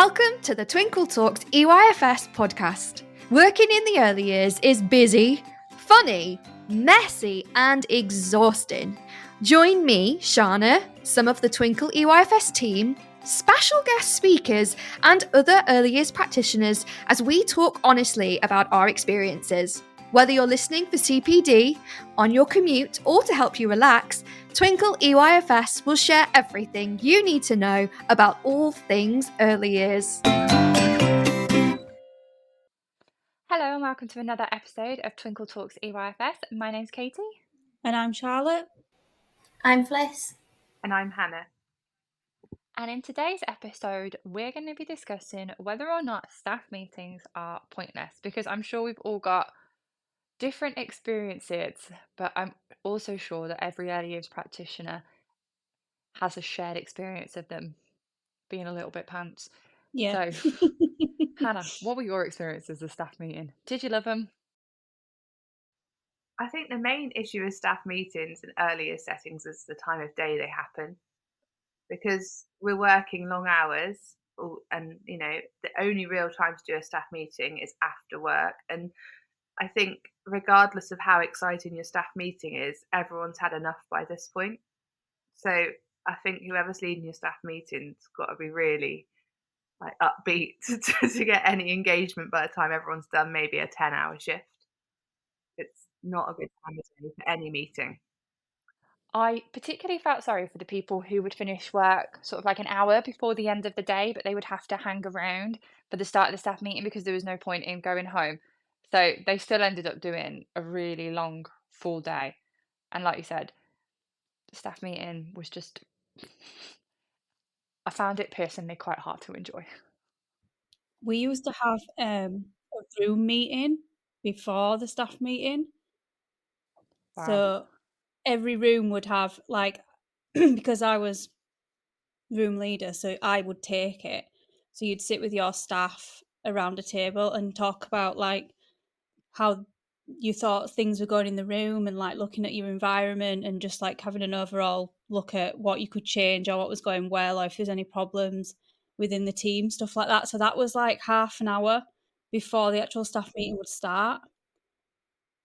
Welcome to the Twinkl Talks EYFS podcast. Working in the early years is busy, funny, messy, and exhausting. Join me, Shana, some of the Twinkl EYFS team, special guest speakers, and other early years practitioners as we talk honestly about our experiences. Whether you're listening for CPD, on your commute, or to help you relax, Twinkl EYFS will share everything you need to know about all things early years. Hello and welcome to another episode of Twinkl Talks EYFS. My name's Katie. And I'm Charlotte. I'm Fliss. And I'm Hannah. And in today's episode, we're going to be discussing whether or not staff meetings are pointless, because I'm sure we've all got different experiences, but I'm also sure that every early years practitioner has a shared experience of them being a little bit pants. Yeah. So, Hannah, what were your experiences of staff meeting? Did you love them? I think the main issue with staff meetings in earlier settings is the time of day they happen, because we're working long hours, and the only real time to do a staff meeting is after work. And I think regardless of how exciting your staff meeting is, everyone's had enough by this point. So I think whoever's leading your staff meeting's got to be really upbeat to get any engagement by the time everyone's done maybe a 10-hour shift. It's not a good time of day for any meeting. I particularly felt sorry for the people who would finish work sort of like an hour before the end of the day, but they would have to hang around for the start of the staff meeting because there was no point in going home. So they still ended up doing a really long full day. And like you said, the staff meeting was just, I found it personally quite hard to enjoy. We used to have a room meeting before the staff meeting. Wow. So every room would have because I was room leader, so I would take it. So you'd sit with your staff around a table and talk about how you thought things were going in the room and looking at your environment and just having an overall look at what you could change or what was going well or if there's any problems within the team, stuff like that. So that was half an hour before the actual staff meeting would start.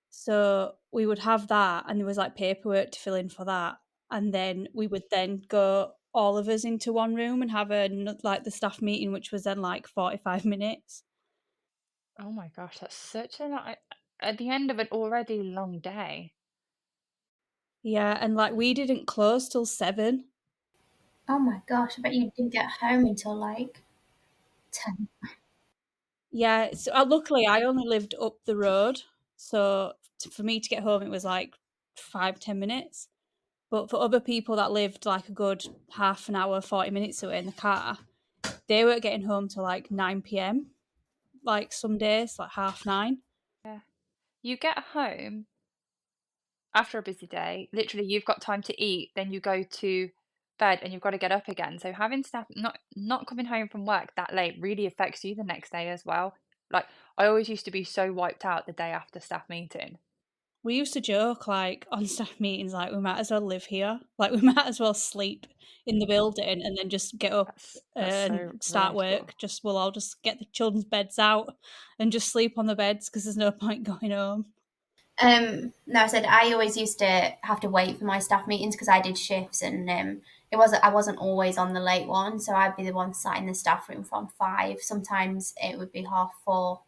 So we would have that, and there was paperwork to fill in for that, and then we would then go all of us into one room and have the staff meeting, which was then 45 minutes. Oh my gosh, that's such at the end of an already long day. Yeah, and we didn't close till 7. Oh my gosh, I bet you didn't get home until 10. Yeah, so luckily I only lived up the road, so for me to get home it was 5-10 minutes. But for other people that lived a good half an hour, 40 minutes away in the car, they weren't getting home till 9 p.m. Some days 9:30. Yeah. You get home after a busy day, literally you've got time to eat, then you go to bed and you've got to get up again. So having staff not coming home from work that late really affects you the next day as well. I always used to be so wiped out the day after staff meeting. We used to joke on staff meetings we might as well live here. We might as well sleep in the building and then just get up That's and so start relatable. work. We'll all just get the children's beds out and just sleep on the beds because there's no point going home. No, I said I always used to have to wait for my staff meetings because I did shifts, and I wasn't always on the late one, so I'd be the one sat in the staff room from 5. Sometimes it would be 4:30,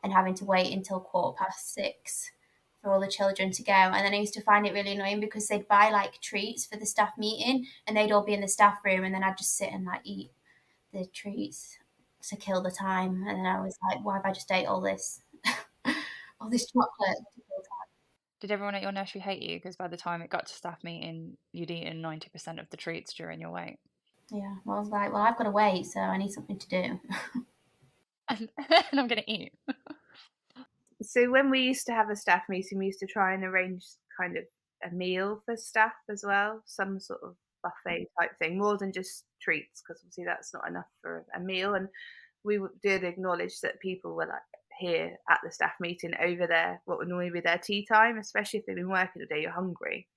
and having to wait until 6:15 for all the children to go. And then I used to find it really annoying because they'd buy treats for the staff meeting, and they'd all be in the staff room, and then I'd just sit and eat the treats to kill the time. And then I was like, why have I just ate all this all this chocolate? Did everyone at your nursery hate you because by the time it got to staff meeting you'd eaten 90% of the treats during your wait? Yeah, well, I was like, well, I've got to wait, so I need something to do. And I'm gonna eat. So when we used to have a staff meeting, we used to try and arrange kind of a meal for staff as well, some sort of buffet type thing, more than just treats, because obviously that's not enough for a meal. And we did acknowledge that people were here at the staff meeting over what would normally be their tea time, especially if they've been working all day, you're hungry.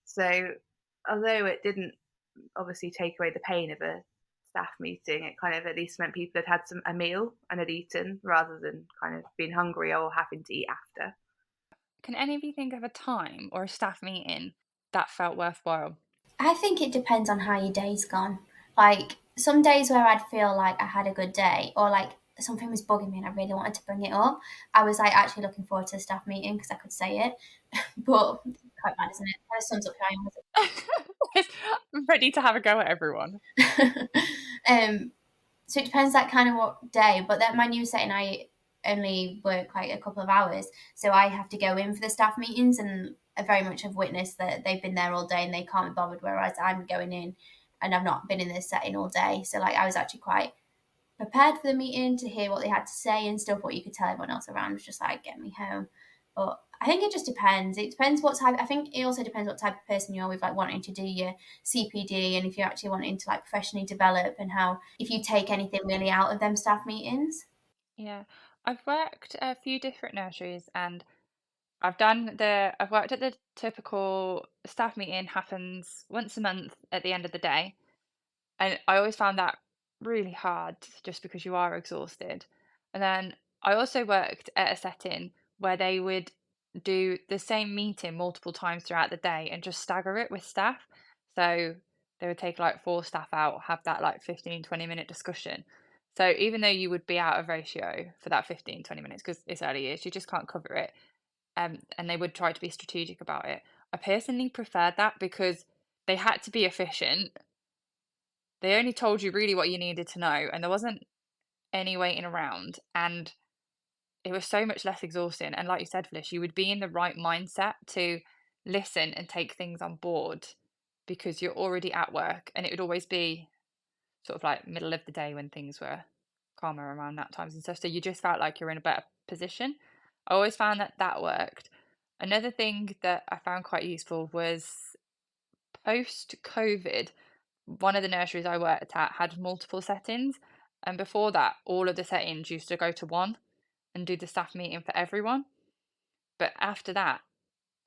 So although it didn't obviously take away the pain of a staff meeting, it kind of at least meant people had a meal and had eaten rather than kind of being hungry or having to eat after. Can any of you think of a time or a staff meeting that felt worthwhile? I think it depends on how your day's gone. Like some days where I'd feel like I had a good day, or like something was bugging me and I really wanted to bring it up, I was like actually looking forward to the staff meeting because I could say it. But it's quite bad, isn't it? Kind of sums up who I'm ready to have a go at everyone. I am. So it depends that kind of what day. But that my new setting, I only work like a couple of hours, so I have to go in for the staff meetings, and I very much have witnessed that they've been there all day and they can't be bothered. Whereas I'm going in and I've not been in this setting all day, so like I was actually quite prepared for the meeting to hear what they had to say and stuff. What you could tell everyone else around was just like get me home. But I think it just depends. It depends what type. I think it also depends what type of person you are with, like wanting to do your CPD, and if you're actually wanting to like professionally develop, and how if you take anything really out of them staff meetings. Yeah, I've worked a few different nurseries, and I've worked at the typical staff meeting happens once a month at the end of the day. And I always found that really hard just because you are exhausted. And then I also worked at a setting where they would do the same meeting multiple times throughout the day and just stagger it with staff. So they would take like 4 staff out, have that like 15-20 minute discussion. So even though you would be out of ratio for that 15-20 minutes because it's early years, you just can't cover it. And they would try to be strategic about it. I personally preferred that because they had to be efficient. They only told you really what you needed to know, and there wasn't any waiting around, and it was so much less exhausting. And like you said, Felish, you would be in the right mindset to listen and take things on board because you're already at work, and it would always be sort of like middle of the day when things were calmer around nap times and stuff. So you just felt like you're in a better position. I always found that that worked. Another thing that I found quite useful was post COVID, one of the nurseries I worked at had multiple settings. And before that, all of the settings used to go to one and do the staff meeting for everyone. But after that,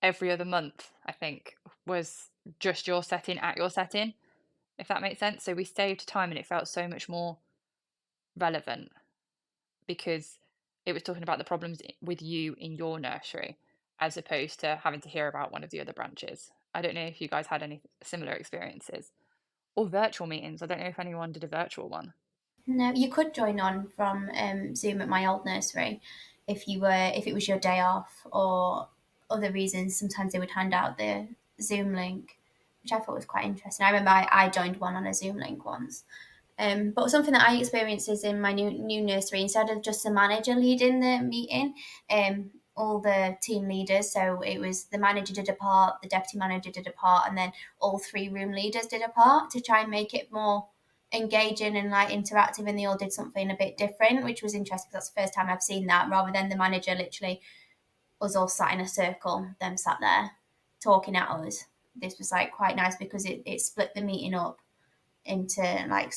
every other month, I think, was just your setting at your setting, if that makes sense. So we saved time and it felt so much more relevant because it was talking about the problems with you in your nursery as opposed to having to hear about one of the other branches. I don't know if you guys had any similar experiences or virtual meetings. I don't know if anyone did a virtual one. No, you could join on from Zoom at my old nursery if it was your day off or other reasons. Sometimes they would hand out the Zoom link, which I thought was quite interesting. I remember I joined one on a Zoom link once. But something that I experienced is in my new nursery, instead of just the manager leading the meeting, all the team leaders, so it was the manager did a part, the deputy manager did a part, and then all 3 room leaders did a part to try and make it more engaging and like interactive, and they all did something a bit different, which was interesting because that's the first time I've seen that, rather than the manager literally us all sat in a circle, them sat there talking at us. This was like quite nice because it split the meeting up into like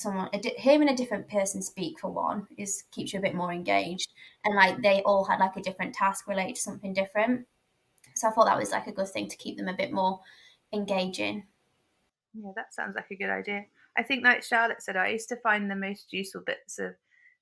hearing a different person speak for one is keeps you a bit more engaged, and like they all had like a different task related to something different, so I thought that was like a good thing to keep them a bit more engaging. Yeah, that sounds like a good idea. I think, like Charlotte said, I used to find the most useful bits of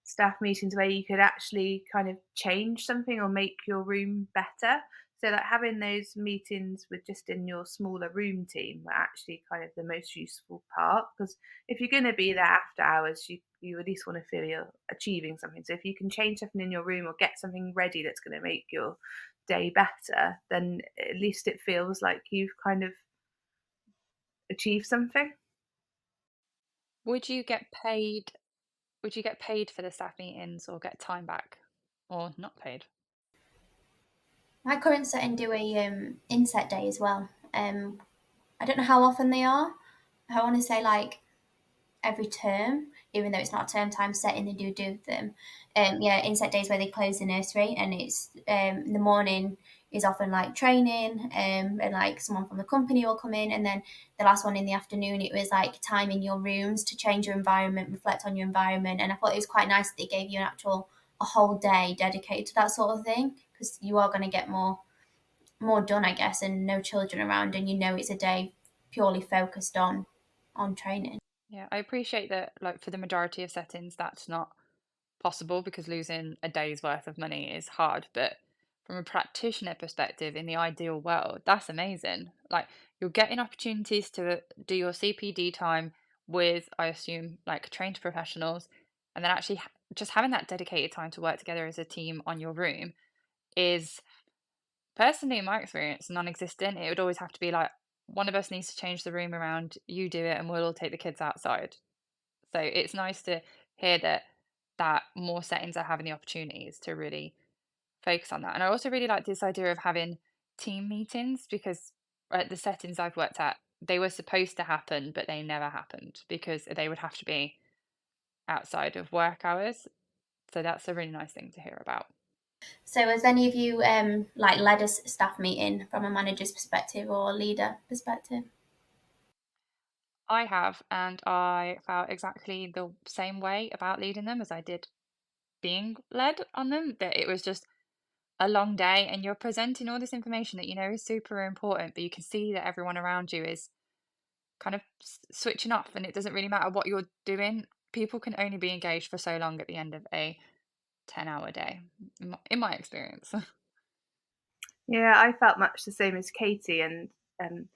staff meetings where you could actually kind of change something or make your room better. So, like having those meetings with just in your smaller room team were actually kind of the most useful part. Because if you're going to be there after hours, you at least want to feel you're achieving something. So, if you can change something in your room or get something ready that's going to make your day better, then at least it feels like you've kind of achieved something. Would you get paid? Would you get paid for the staff meetings or get time back or not paid? My current setting do a inset day as well. I don't know how often they are. I want to say like every term, even though it's not a term time setting, they do them. Yeah, inset days where they close the nursery, and it's in the morning is often like training, and like someone from the company will come in, and then the last one in the afternoon it was like time in your rooms to change your environment, reflect on your environment, and I thought it was quite nice that they gave you a whole day dedicated to that sort of thing, because you are going to get more done, I guess, and no children around, and it's a day purely focused on training. Yeah, I appreciate that, like, for the majority of settings, that's not possible because losing a day's worth of money is hard. But from a practitioner perspective, in the ideal world, that's amazing. Like, you're getting opportunities to do your CPD time with, I assume, like trained professionals, and then actually just having that dedicated time to work together as a team on your room is, personally, in my experience, non-existent. It would always have to be like, one of us needs to change the room around, you do it, and we'll all take the kids outside. So it's nice to hear that more settings are having the opportunities to really focus on that. And I also really like this idea of having team meetings, because at the settings I've worked at, they were supposed to happen, but they never happened because they would have to be outside of work hours. So that's a really nice thing to hear about. So has any of you like led a staff meeting from a manager's perspective or leader perspective? I have, and I felt exactly the same way about leading them as I did being led on them, that it was just a long day and you're presenting all this information that you know is super important, but you can see that everyone around you is kind of switching off, and it doesn't really matter what you're doing. People can only be engaged for so long at the end of a 10-hour day, in my experience. Yeah, I felt much the same as Katie, and um,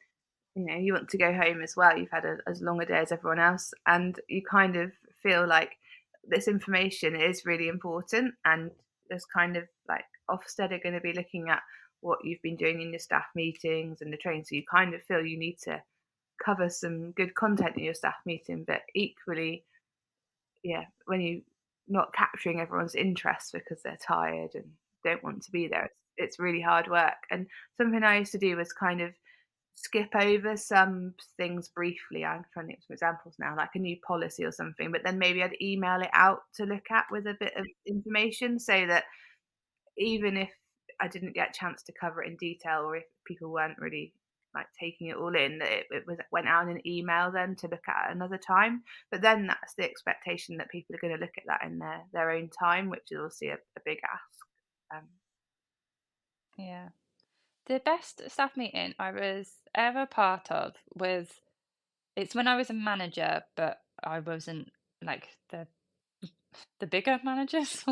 you want to go home as well. You've had as long a day as everyone else, and you kind of feel like this information is really important. And there's kind of like Ofsted are going to be looking at what you've been doing in your staff meetings and the training, so you kind of feel you need to cover some good content in your staff meeting. But equally, yeah, when you not capturing everyone's interest because they're tired and don't want to be there, it's really hard work. And something I used to do was kind of skip over some things briefly. I'm trying to think of some examples now, like a new policy or something, but then maybe I'd email it out to look at with a bit of information, so that even if I didn't get a chance to cover it in detail, or if people weren't really like taking it all in, that it went out in an email then to look at another time. But then that's the expectation that people are going to look at that in their own time, which is obviously a big ask. Yeah. The best staff meeting I was ever part of was, it's when I was a manager, but I wasn't like the bigger managers,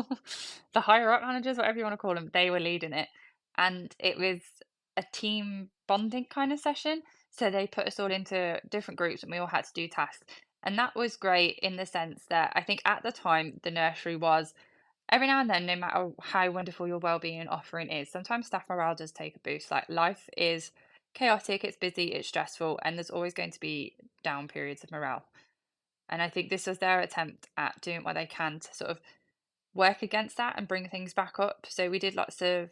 the higher up managers, whatever you want to call them, they were leading it. And it was a team bonding kind of session. So they put us all into different groups and we all had to do tasks. And that was great in the sense that I think at the time the nursery was, every now and then, no matter how wonderful your wellbeing offering is, sometimes staff morale does take a boost. Like, life is chaotic, it's busy, it's stressful, and there's always going to be down periods of morale. And I think this was their attempt at doing what they can to sort of work against that and bring things back up. So we did lots of,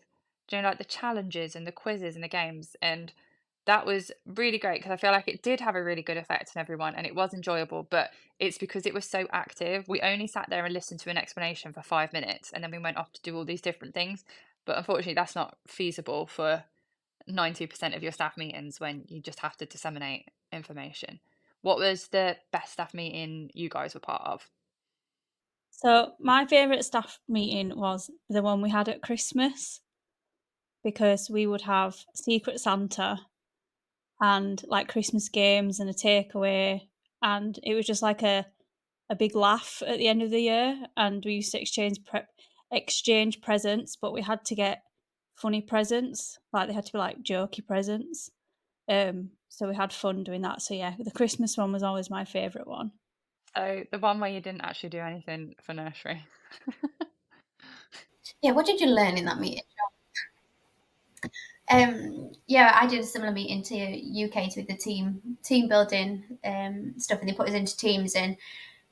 like the challenges and the quizzes and the games. And that was really great because I feel like it did have a really good effect on everyone and it was enjoyable. But it's because it was so active. We only sat there and listened to an explanation for 5 minutes and then we went off to do all these different things. But unfortunately, that's not feasible for 90% of your staff meetings when you just have to disseminate information. What was the best staff meeting you guys were part of? So my favourite staff meeting was the one we had at Christmas, because we would have Secret Santa and like Christmas games and a takeaway, and it was just like a big laugh at the end of the year. And we used to exchange presents, but we had to get funny presents, like they had to be like jokey presents. So we had fun doing that. So yeah, the Christmas one was always my favourite one. So the one where you didn't actually do anything for nursery. Yeah, what did you learn in that meeting? Yeah, I did a similar meeting to you, Kate, with the team building stuff, and they put us into teams, and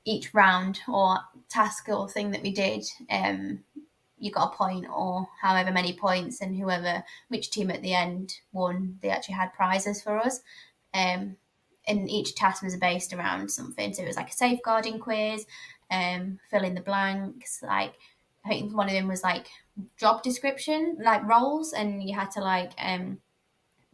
each round or task or thing that we did, you got a point or however many points, and which team at the end won, they actually had prizes for us. And each task was based around something. So it was like a safeguarding quiz, fill in the blanks. Like, I think one of them was like job description, like roles, and you had to like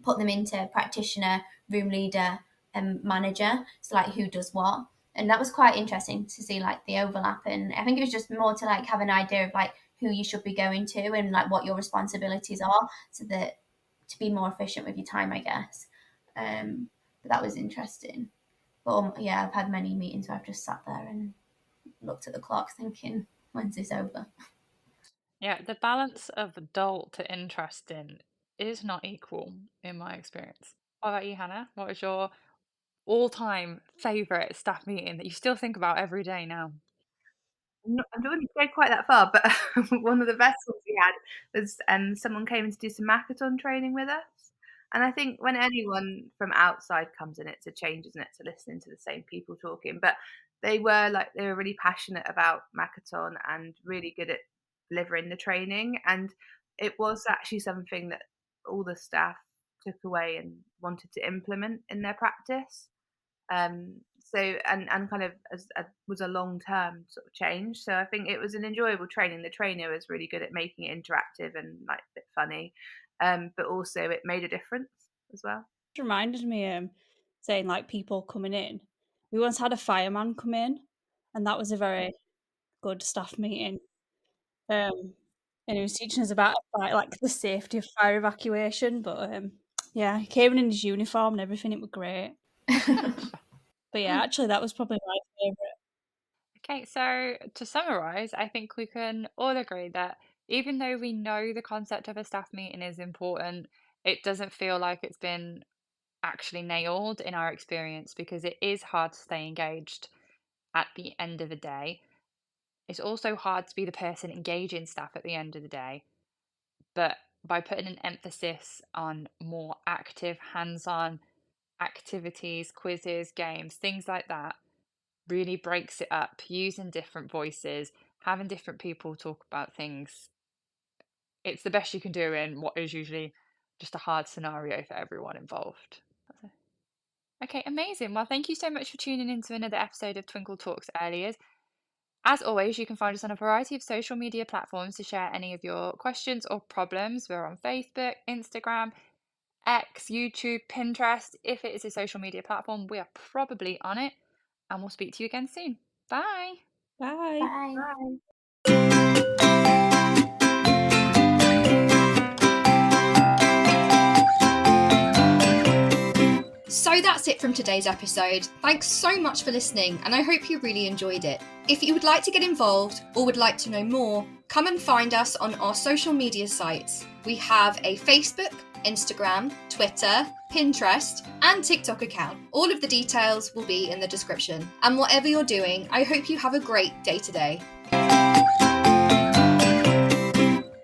put them into practitioner, room leader, and manager. So like who does what. And that was quite interesting to see like the overlap. And I think it was just more to like have an idea of like who you should be going to and like what your responsibilities are, so that to be more efficient with your time, I guess. But that was interesting. But yeah, I've had many meetings where I've just sat there and looked at the clock thinking, when's this over? Yeah, the balance of dull to interesting is not equal in my experience. What about you, Hannah? What was your all-time favourite staff meeting that you still think about every day now? I wouldn't go quite that far, but one of the best ones we had was someone came in to do some Makaton training with us. And I think when anyone from outside comes in, it's a change, isn't it, to listening to the same people talking. But they were really passionate about Makaton and really good at delivering the training. And it was actually something that all the staff took away and wanted to implement in their practice. So and kind of was a long term sort of change. So I think it was an enjoyable training. The trainer was really good at making it interactive and like a bit funny, but also it made a difference as well. It reminded me saying like people coming in. We once had a fireman come in, and that was a very good staff meeting. And he was teaching us about like the safety of fire evacuation. But yeah, he came in his uniform and everything. It was great. But yeah, actually, that was probably my favourite. Okay, so to summarise, I think we can all agree that even though we know the concept of a staff meeting is important, it doesn't feel like it's been actually nailed in our experience because it is hard to stay engaged at the end of the day. It's also hard to be the person engaging staff at the end of the day. But by putting an emphasis on more active, hands-on activities, quizzes, games, things like that, really breaks it up, using different voices, having different people talk about things. It's the best you can do in what is usually just a hard scenario for everyone involved. Okay, amazing. Well, thank you so much for tuning in to another episode of Twinkl Talks Early Years. As always, you can find us on a variety of social media platforms to share any of your questions or problems. We're on Facebook, Instagram, X, YouTube, Pinterest. If it is a social media platform, we are probably on it. And we'll speak to you again soon. Bye. Bye. Bye. Bye. So that's it from today's episode. Thanks so much for listening, and I hope you really enjoyed it. If you would like to get involved or would like to know more, come and find us on our social media sites. We have a Facebook, Instagram, Twitter, Pinterest, and TikTok account. All of the details will be in the description. And whatever you're doing, I hope you have a great day today.